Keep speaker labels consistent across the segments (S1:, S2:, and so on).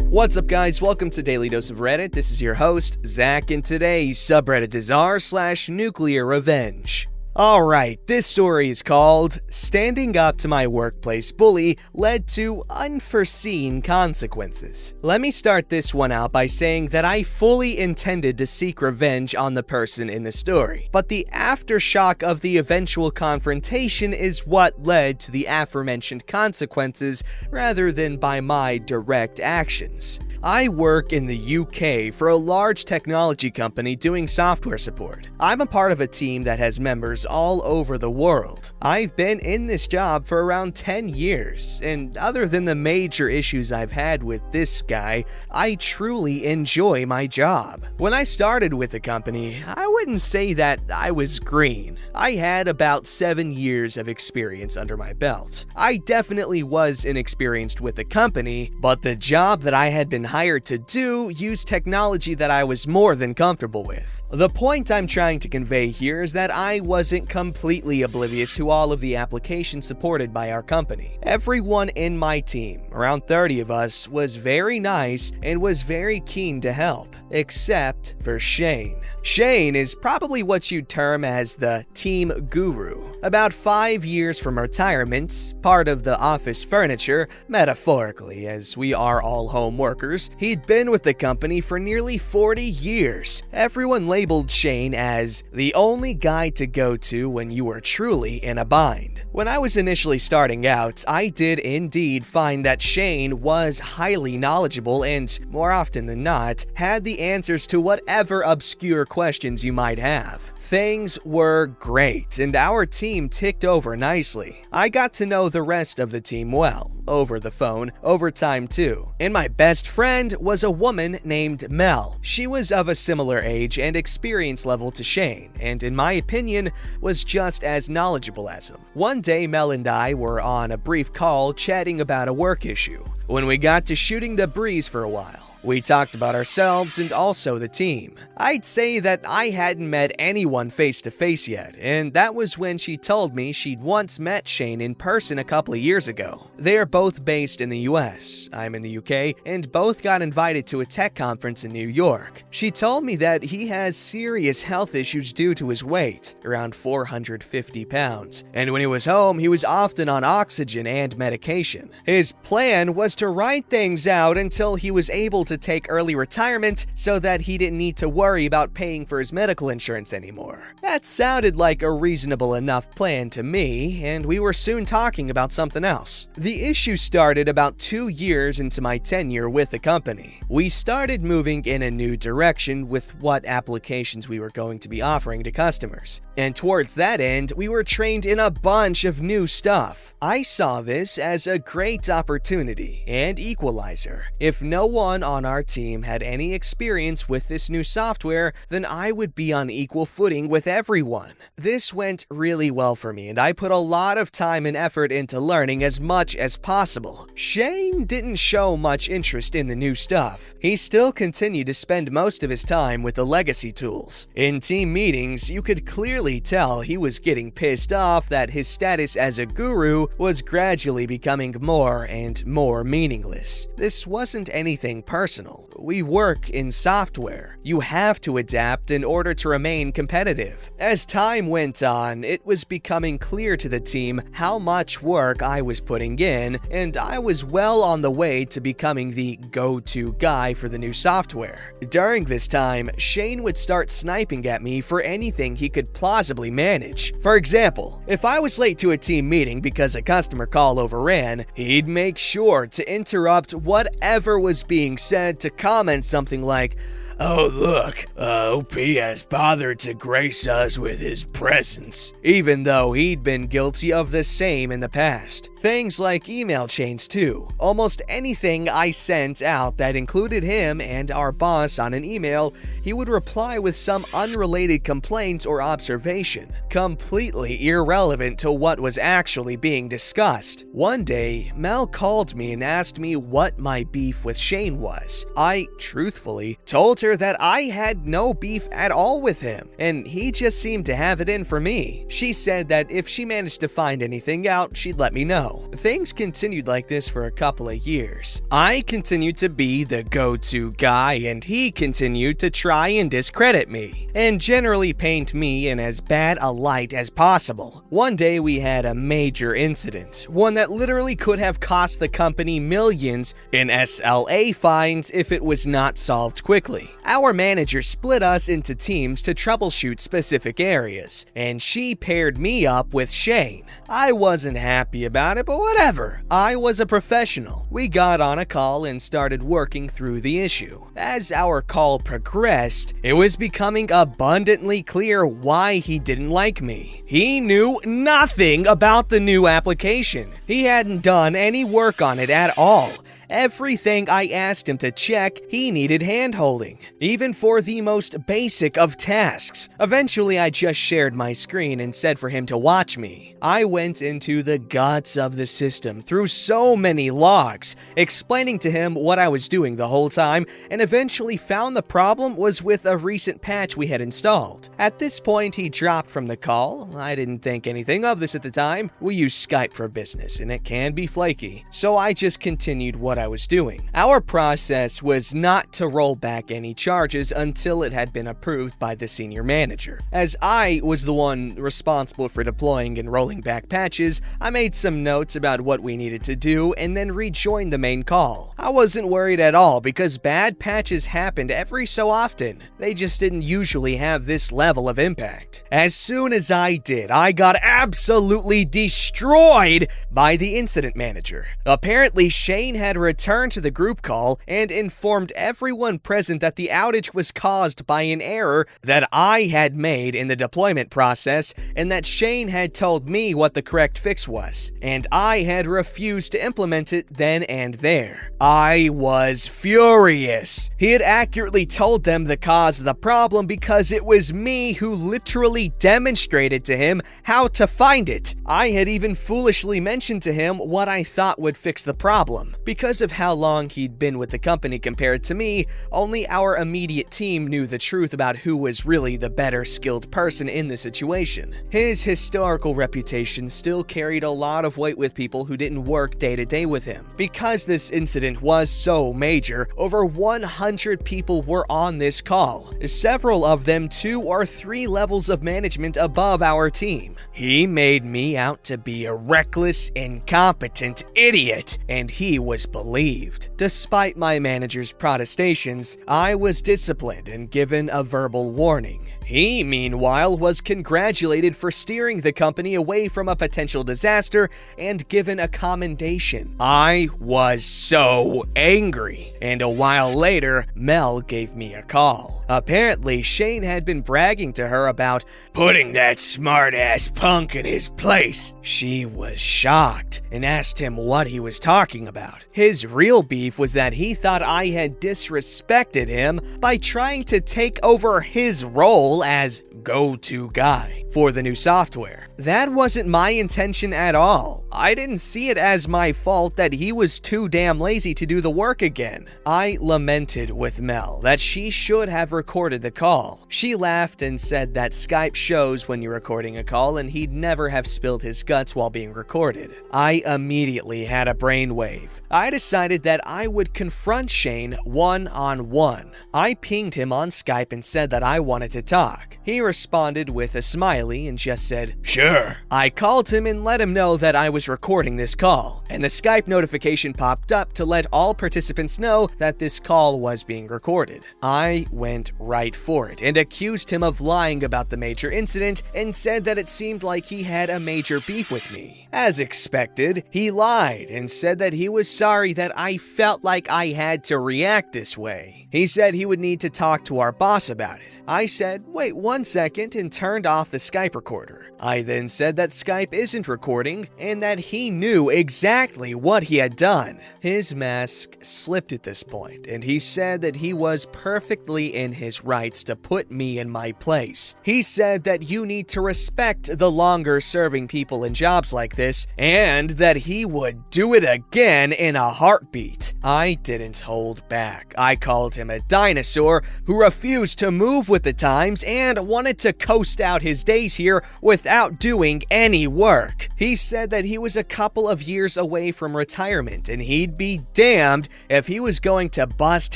S1: What's up, guys? Welcome to Daily Dose of Reddit. This is your host, Zach, and today's subreddit is r/NuclearRevenge. Alright, this story is called Standing Up to My Workplace Bully Led to Unforeseen Consequences. Let me start this one out by saying that I fully intended to seek revenge on the person in the story, but the aftershock of the eventual confrontation is what led to the aforementioned consequences rather than by my direct actions. I work in the UK for a large technology company doing software support. I'm a part of a team that has members all over the world. I've been in this job for around 10 years, and other than the major issues I've had with this guy, I truly enjoy my job. When I started with the company, I wouldn't say that I was green. I had about 7 years of experience under my belt. I definitely was inexperienced with the company, but the job that I had been hired to do used technology that I was more than comfortable with. The point I'm trying to convey here is that I wasn't completely oblivious to all of the applications supported by our company. Everyone in my team, around 30 of us, was very nice and was very keen to help, except for Shane. Shane is probably what you'd term as the team guru. About 5 years from retirement, part of the office furniture, metaphorically, as we are all home workers, he'd been with the company for nearly 40 years. Everyone labeled Shane as the only guy to go to when you were truly in a bind. When I was initially starting out, I did indeed find that Shane was highly knowledgeable and, more often than not, had the answers to whatever obscure questions you might have. Things were great, and our team ticked over nicely. I got to know the rest of the team well, over the phone, over time too. And my best friend was a woman named Mel. She was of a similar age and experience level to Shane, and in my opinion, was just as knowledgeable as him. One day, Mel and I were on a brief call chatting about a work issue, when we got to shooting the breeze for a while. We talked about ourselves and also the team. I'd say that I hadn't met anyone face to face yet, and that was when she told me she'd once met Shane in person a couple of years ago. They are both based in the US, I'm in the UK, and both got invited to a tech conference in New York. She told me that he has serious health issues due to his weight, around 450 pounds, and when he was home, he was often on oxygen and medication. His plan was to ride things out until he was able to take early retirement so that he didn't need to worry about paying for his medical insurance anymore. That sounded like a reasonable enough plan to me, and we were soon talking about something else. The issue started about 2 years into my tenure with the company. We started moving in a new direction with what applications we were going to be offering to customers, and towards that end, we were trained in a bunch of new stuff. I saw this as a great opportunity and equalizer. If no one on our team had any experience with this new software, then I would be on equal footing with everyone. This went really well for me, and I put a lot of time and effort into learning as much as possible. Shane didn't show much interest in the new stuff. He still continued to spend most of his time with the legacy tools. In team meetings, you could clearly tell he was getting pissed off that his status as a guru was gradually becoming more and more meaningless. This wasn't anything personal. We work in software. You have to adapt in order to remain competitive. As time went on, it was becoming clear to the team how much work I was putting in, and I was well on the way to becoming the go-to guy for the new software. During this time, Shane would start sniping at me for anything he could plausibly manage. For example, if I was late to a team meeting because a customer call overran, he'd make sure to interrupt whatever was being said to comment something like, "Oh look, OP has bothered to grace us with his presence," even though he'd been guilty of the same in the past. Things like email chains too. Almost anything I sent out that included him and our boss on an email, he would reply with some unrelated complaint or observation, completely irrelevant to what was actually being discussed. One day, Mel called me and asked me what my beef with Shane was. I, truthfully, told her that I had no beef at all with him, and he just seemed to have it in for me. She said that if she managed to find anything out, she'd let me know. So, things continued like this for a couple of years. I continued to be the go-to guy, and he continued to try and discredit me, and generally paint me in as bad a light as possible. One day we had a major incident, one that literally could have cost the company millions in SLA fines if it was not solved quickly. Our manager split us into teams to troubleshoot specific areas, and she paired me up with Shane. I wasn't happy about it, but whatever. I was a professional. We got on a call and started working through the issue. As our call progressed, it was becoming abundantly clear why he didn't like me. He knew nothing about the new application. He hadn't done any work on it at all. Everything I asked him to check, he needed hand-holding, even for the most basic of tasks. Eventually, I just shared my screen and said for him to watch me. I went into the guts of the system through so many logs, explaining to him what I was doing the whole time, and eventually found the problem was with a recent patch we had installed. At this point, he dropped from the call. I didn't think anything of this at the time. We use Skype for business, and it can be flaky, so I just continued what I was doing. Our process was not to roll back any charges until it had been approved by the senior manager. As I was the one responsible for deploying and rolling back patches, I made some notes about what we needed to do and then rejoined the main call. I wasn't worried at all because bad patches happened every so often. They just didn't usually have this level of impact. As soon as I did, I got absolutely destroyed by the incident manager. Apparently, Shane had returned to the group call and informed everyone present that the outage was caused by an error that I had made in the deployment process and that Shane had told me what the correct fix was, and I had refused to implement it then and there. I was furious. He had accurately told them the cause of the problem because it was me who literally demonstrated to him how to find it. I had even foolishly mentioned to him what I thought would fix the problem. Because of how long he'd been with the company compared to me, only our immediate team knew the truth about who was really the better skilled person in the situation. His historical reputation still carried a lot of weight with people who didn't work day to day with him. Because this incident was so major, over 100 people were on this call, several of them 2 or 3 levels of management above our team. He made me out to be a reckless, incompetent idiot, and he was believed. Despite my manager's protestations, I was disciplined and given a verbal warning. He, meanwhile, was congratulated for steering the company away from a potential disaster and given a commendation. I was so angry, and a while later, Mel gave me a call. Apparently, Shane had been bragging to her about putting that smart-ass punk in his place. She was shocked and asked him what he was talking about. His real beef was that he thought I had disrespected him by trying to take over his role as go-to guy for the new software. That wasn't my intention at all. I didn't see it as my fault that he was too damn lazy to do the work again. I lamented with Mel that she should have recorded the call. She laughed and said that Skype shows when you're recording a call and he'd never have spilled his guts while being recorded. I immediately had a brainwave. I decided that I would confront Shane one-on-one. I pinged him on Skype and said that I wanted to talk. He responded with a smiley and just said, "Sure." I called him and let him know that I was recording this call, and the Skype notification popped up to let all participants know that this call was being recorded. I went right for it and accused him of lying about the major incident and said that it seemed like he had a major beef with me. As expected, he lied and said that he was sorry that I felt like I had to react this way. He said he would need to talk to our boss about it. I said, "Wait 1 second," and turned off the Skype recorder. I then said that Skype isn't recording and that he knew exactly what he had done. His mask slipped at this point, and he said that he was perfectly in his rights to put me in my place. He said that you need to respect the longer serving people in jobs like this, and that he would do it again in a heartbeat. I didn't hold back. I called him a dinosaur who refused to move with the times and wanted to coast out his days here without doing any work. He said that he was a couple of years away from retirement and he'd be damned if he was going to bust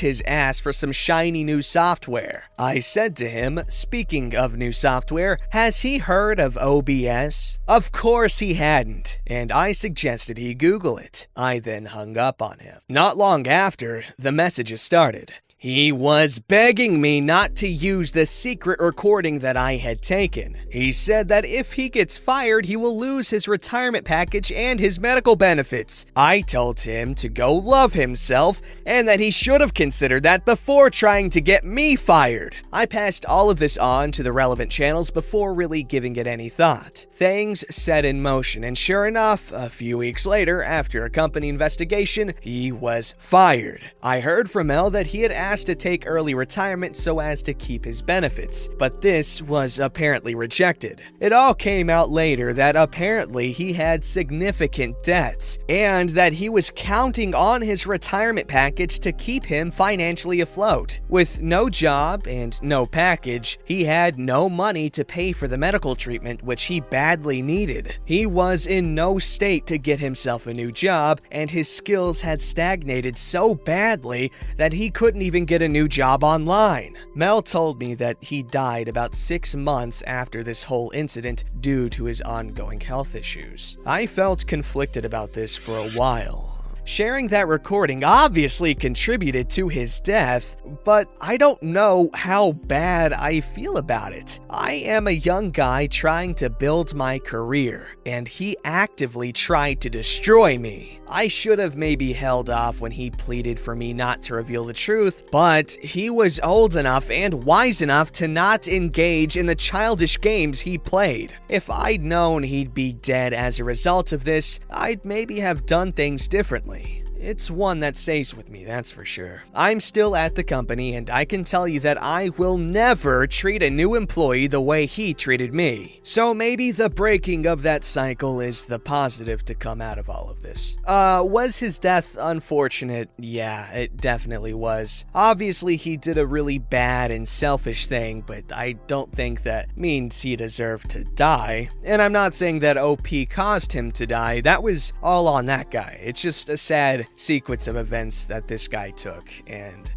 S1: his ass for some shiny new software. I said to him, speaking of new software, has he heard of OBS? Of course he hadn't, and I suggested he Google it. I then hung up on him. Not long after, the messages started. He was begging me not to use the secret recording that I had taken. He said that if he gets fired, he will lose his retirement package and his medical benefits. I told him to go love himself and that he should have considered that before trying to get me fired. I passed all of this on to the relevant channels before really giving it any thought. Things set in motion, and sure enough, a few weeks later, after a company investigation, he was fired. I heard from Mel that he had asked to take early retirement so as to keep his benefits, but this was apparently rejected. It all came out later that apparently he had significant debts, and that he was counting on his retirement package to keep him financially afloat. With no job and no package, he had no money to pay for the medical treatment which he badly needed. He was in no state to get himself a new job, and his skills had stagnated so badly that he couldn't even get a new job online. Mel told me that he died about 6 months after this whole incident due to his ongoing health issues. I felt conflicted about this for a while. Sharing that recording obviously contributed to his death, but I don't know how bad I feel about it. I am a young guy trying to build my career, and he actively tried to destroy me. I should have maybe held off when he pleaded for me not to reveal the truth, but he was old enough and wise enough to not engage in the childish games he played. If I'd known he'd be dead as a result of this, I'd maybe have done things differently. It's one that stays with me, that's for sure. I'm still at the company, and I can tell you that I will never treat a new employee the way he treated me. So maybe the breaking of that cycle is the positive to come out of all of this. Was his death unfortunate? Yeah, it definitely was. Obviously, he did a really bad and selfish thing, but I don't think that means he deserved to die. And I'm not saying that OP caused him to die. That was all on that guy. It's just a sad sequence of events that this guy took, and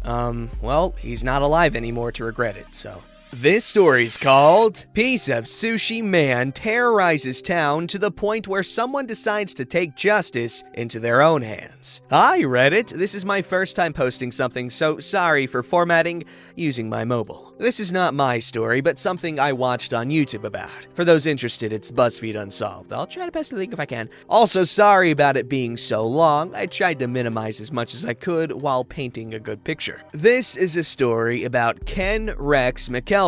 S1: well, he's not alive anymore to regret it, so. This story's called Piece of Sushi Man Terrorizes Town to the Point Where Someone Decides to Take Justice into Their Own Hands. Hi Reddit, this is my first time posting something, so sorry for formatting using my mobile. This is not my story, but something I watched on YouTube about. For those interested, it's BuzzFeed Unsolved. I'll try to best to think if I can. Also, sorry about it being so long. I tried to minimize as much as I could while painting a good picture. This is a story about Ken Rex McElroy.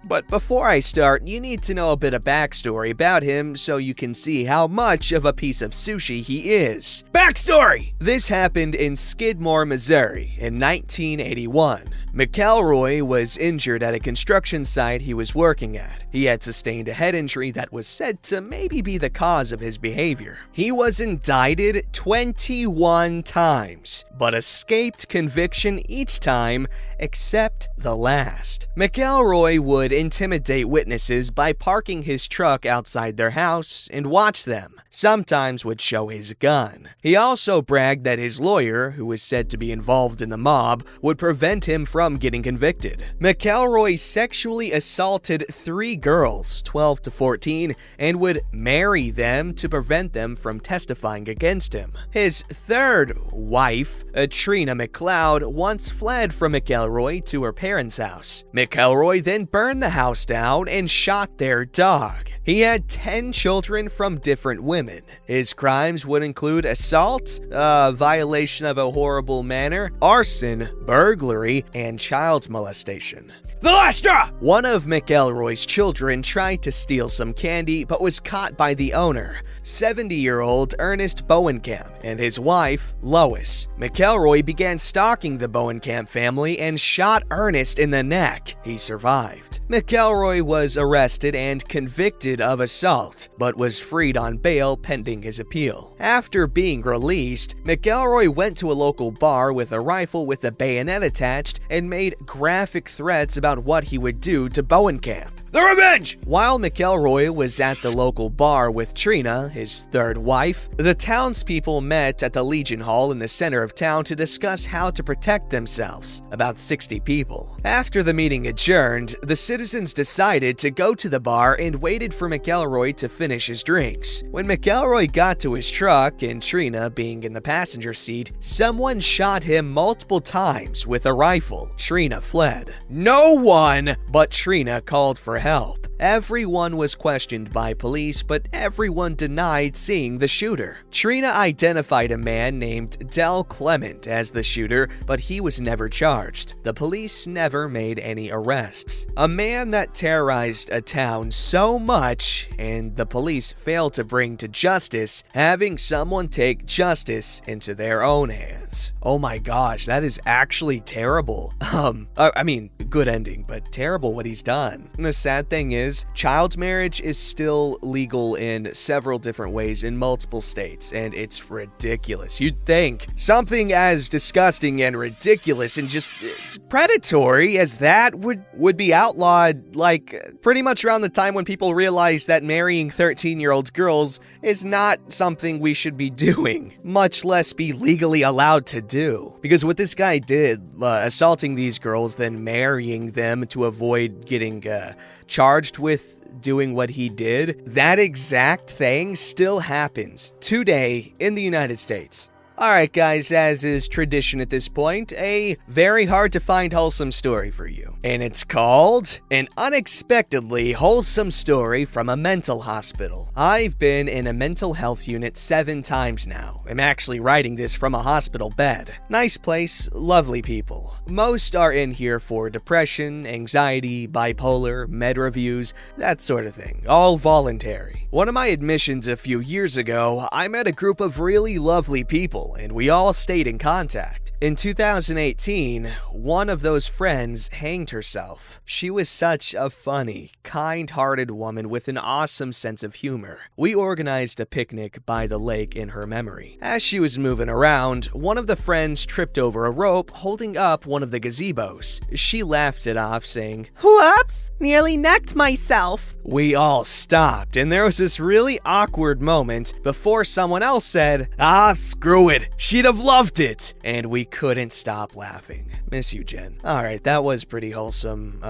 S1: But before I start, you need to know a bit of backstory about him so you can see how much of a piece of sushi he is. Backstory! This happened in Skidmore, Missouri in 1981. McElroy was injured at a construction site he was working at. He had sustained a head injury that was said to maybe be the cause of his behavior. He was indicted 21 times, but escaped conviction each time except the last. McElroy would intimidate witnesses by parking his truck outside their house and watch them. Sometimes would show his gun. He also bragged that his lawyer, who was said to be involved in the mob, would prevent him from getting convicted. McElroy sexually assaulted 3 girls, 12 to 14, and would marry them to prevent them from testifying against him. His third wife, Trina McLeod, once fled from McElroy to her parents' house. McElroy then burned the house down and shot their dog. He had 10 children from different women. His crimes would include assault, violation of a horrible manner, arson, burglary, and child molestation. The last straw! One of McElroy's children tried to steal some candy but was caught by the owner, 70-year-old Ernest Bowenkamp, and his wife, Lois. McElroy began stalking the Bowenkamp family and shot Ernest in the neck. He survived. McElroy was arrested and convicted of assault, but was freed on bail pending his appeal. After being released, McElroy went to a local bar with a rifle with a bayonet attached and made graphic threats about what he would do to Bowenkamp. The revenge! While McElroy was at the local bar with Trina, his third wife, the townspeople met at the Legion Hall in the center of town to discuss how to protect themselves, about 60 people. After the meeting adjourned, the citizens decided to go to the bar and waited for McElroy to finish his drinks. When McElroy got to his truck, and Trina being in the passenger seat, someone shot him multiple times with a rifle. Trina fled. No one but Trina called for help. Everyone was questioned by police, but everyone denied seeing the shooter. Trina identified a man named Del Clement as the shooter, but he was never charged. The police never made any arrests. A man that terrorized a town so much, and the police failed to bring to justice, having someone take justice into their own hands. Oh my gosh, that is actually terrible. I mean, good ending, but terrible what he's done. And the sad thing is, child marriage is still legal in several different ways in multiple states, and it's ridiculous. You'd think something as disgusting and ridiculous and just predatory as that would be outlawed, like, pretty much around the time when people realized that marrying 13-year-old girls is not something we should be doing, much less be legally allowed to do. Because what this guy did, assaulting these girls, then marrying them to avoid getting charged with doing what he did, that exact thing still happens today in the United States. Alright guys, as is tradition at this point, a very hard to find wholesome story for you. And it's called An Unexpectedly Wholesome Story from a Mental Hospital. I've been in a mental health unit 7 times now. I'm actually writing this from a hospital bed. Nice place, lovely people. Most are in here for depression, anxiety, bipolar, med reviews, that sort of thing. All voluntary. One of my admissions a few years ago, I met a group of really lovely people, and we all stayed in contact. In 2018, one of those friends hanged herself. She was such a funny, kind-hearted woman with an awesome sense of humor. We organized a picnic by the lake in her memory. As she was moving around, one of the friends tripped over a rope holding up one of the gazebos. She laughed it off, saying,
S2: "Whoops, nearly necked myself."
S1: We all stopped, and there was this really awkward moment before someone else said, "Ah, screw it, she'd have loved it," and we couldn't stop laughing. Miss you, Jen. Alright, that was pretty wholesome.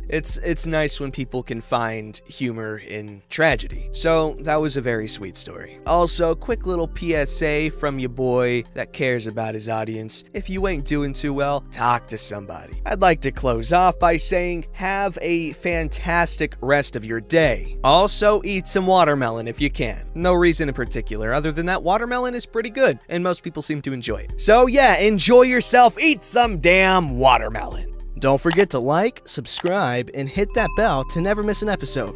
S1: It's nice when people can find humor in tragedy. So, that was a very sweet story. Also, quick little PSA from your boy that cares about his audience. If you ain't doing too well, talk to somebody. I'd like to close off by saying, have a fantastic rest of your day. Also, eat some watermelon if you can. No reason in particular, other than that watermelon is pretty good, and most people seem to enjoy it. So yeah, enjoy yourself, eat some damn watermelon. Don't forget to like, subscribe, and hit that bell to never miss an episode.